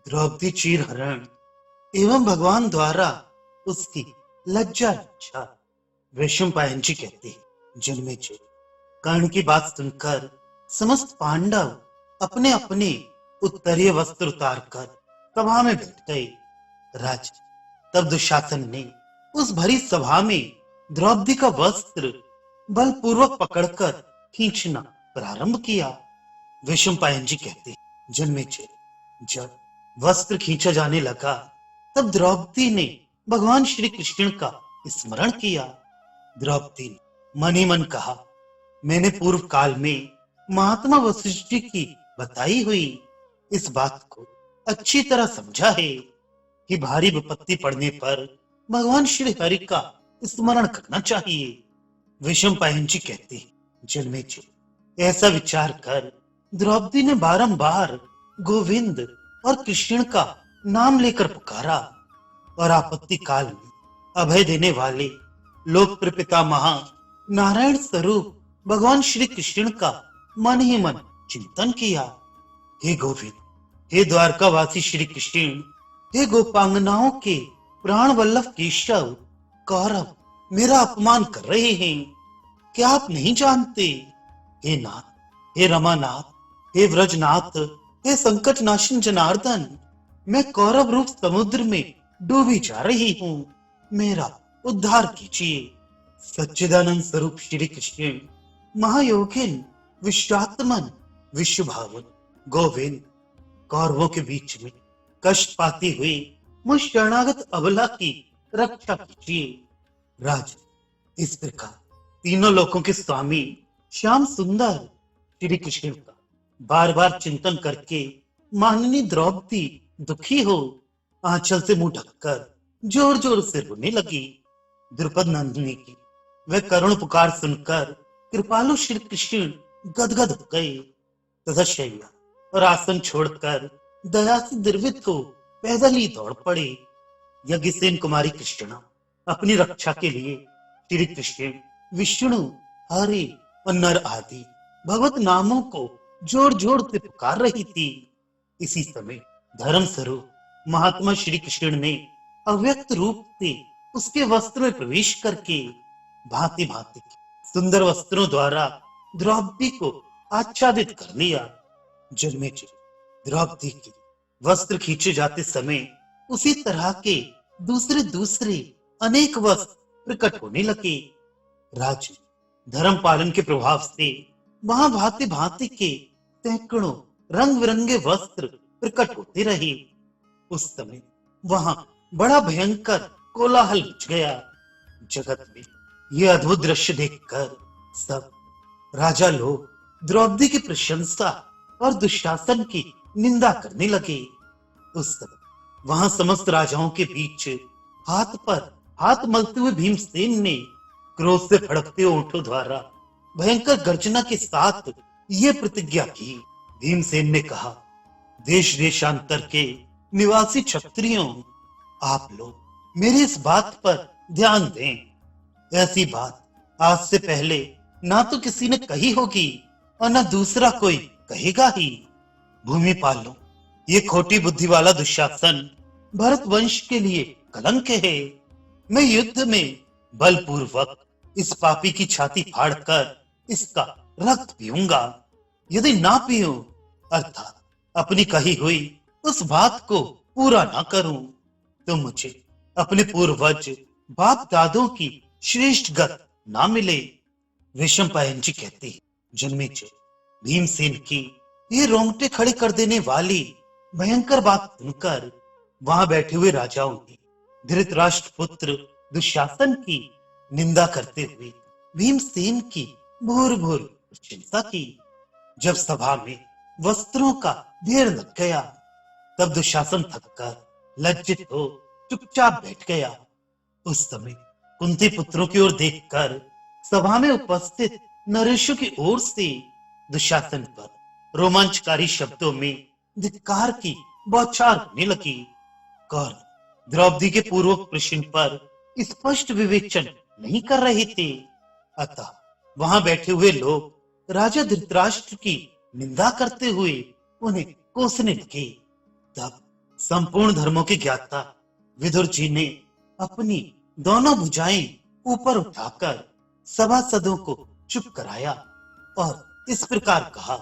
द्रौपदी चीरहरण एवं भगवान द्वारा उसकी लज्जा रक्षा। वैशंपायन जी कहते हैं, जन्मेजय कर्ण की बात सुनकर समस्त पांडव अपने अपने उत्तरीय वस्त्र उतार कर सभा में बैठ गए। राज तब दुशासन ने उस भरी सभा में द्रौपदी का वस्त्र बलपूर्वक पकड़कर खींचना प्रारंभ किया। वैशंपायन जी कहते हैं, जन्मेजय जब वस्त्र खींचा जाने लगा तब द्रौपदी ने भगवान श्री कृष्ण का स्मरण किया। द्रौपदी ने मन ही मन कहा, मैंने पूर्व काल में महात्मा वशिष्ठ जी की बताई हुई इस बात को अच्छी तरह समझा है कि भारी विपत्ति पड़ने पर भगवान श्री हरि का स्मरण करना चाहिए। वैशंपायन जी कहते हैं, जन्मेजय ऐसा विचार कर द्रौपदी ने बारंबार गोविंद और कृष्ण का नाम लेकर पुकारा और आपत्ति काल में अभय देने वाले लोक पितामह नारायण स्वरूप भगवान श्री कृष्ण का मन ही मन चिंतन किया। हे गोविंद, हे द्वारकावासी श्री कृष्ण, हे गोपांगनाओं के प्राण वल्लभ केशव, कौरव मेरा अपमान कर रहे हैं, क्या आप नहीं जानते? हे नाथ, हे रमानाथ, हे व्रजनाथ, हे संकट नाशन जनार्दन, मैं कौरव रूप समुद्र में डूबी जा रही हूँ, मेरा उद्धार कीजिए। सच्चिदानंद स्वरूप श्री कृष्ण, महायोगिन, विश्वात्मन, विश्वभावन गोविंद, कौरवों के बीच में कष्ट पाती हुई मुझ शरणागत अबला की रक्षा कीजिए। राज इस प्रकार तीनों लोकों के स्वामी श्याम सुंदर श्री कृष्ण का बार बार चिंतन करके माननी द्रौपदी दुखी हो आंचल से मुंह ढककर जोर जोर से रोने लगी। द्रुपद नंदिनी की वह करुण पुकार सुनकर कृपालु श्री कृष्ण गदगद हो गए तथा शैया और आसन छोड़कर दया से द्रवित हो पैदल ही दौड़ पड़े। यज्ञसेन कुमारी कृष्णा अपनी रक्षा के लिए श्री कृष्ण, विष्णु, हरि और नर आदि भगवत नामों को जोर जोर से पुकार रही थी। इसी समय धर्म स्वरूप महात्मा श्री कृष्ण ने अव्यक्त रूप से उसके वस्त्र में प्रवेश करके भांति भांति सुंदर वस्त्रों द्वारा द्रौपदी को आच्छादित कर लिया। जन्मेजय द्रौपदी के वस्त्र खींचे जाते समय उसी तरह के दूसरे दूसरे अनेक वस्त्र प्रकट होने लगे। राज धर्म पालन के प्रभाव से वहां भांति भांति के सैकड़ों रंग बिरंगे वस्त्र प्रकट होते रहे। उस समय वहां बड़ा भयंकर कोलाहल मच गया। जगत में यह अद्भुत दृश्य देखकर सब राजा लोग द्रौपदी की प्रशंसा और दुशासन की निंदा करने लगे। उस समय वहां समस्त राजाओं के बीच हाथ पर हाथ मलते हुए भीमसेन ने क्रोध से भड़कते ओंठों द्वारा भयंकर गर्जना के साथ ये प्रतिज्ञा की। भीमसेन ने कहा, देश देशांतर के निवासी क्षत्रियों, आप लोग मेरी इस बात पर ध्यान दें। ऐसी बात आज से पहले ना तो किसी ने कही होगी और ना दूसरा कोई कहेगा ही। भूमि पालो, ये खोटी बुद्धि वाला दुशासन भरत वंश के लिए कलंक है। मैं युद्ध में बलपूर्वक इस पापी की छाती फाड़कर इसका रक्त पीऊंगा। यदि ना पीऊं अर्थात अपनी कही हुई उस बात को पूरा ना करूं तो मुझे अपने पूर्वज बाप दादों की श्रेष्ठ गत ना मिले। वैशंपायन जी कहते हैं, जन्मेजय भीमसेन की ये रोंगटे खड़े कर देने वाली भयंकर बात सुनकर वहां बैठे हुए राजाओं ने धृतराष्ट्र पुत्र दुशासन की निंदा करते हुए भीमसेन की भूर भूर प्रशंसा की। जब सभा में वस्त्रों का ढेर लग गया तब दुशासन थककर लज्जित हो चुपचाप बैठ गया। उस समय कुंती पुत्रों की ओर देखकर सभा में उपस्थित नरेशों की ओर से दुशासन पर रोमांचकारी शब्दों में धिक्कार की बौछार होने लगी। कौरव द्रौपदी के पूर्वक प्रश्न पर स्पष्ट विवेचन नहीं कर रहे थे, अतः वहां बैठे हुए लोग राजा धृतराष्ट्र की निंदा करते हुए उन्हें कोसने लगे। तब संपूर्ण धर्मों की ज्ञाता विदुर जी ने अपनी दोनों भुजाएं ऊपर उठाकर सभासदों को चुप कराया और इस प्रकार कहा।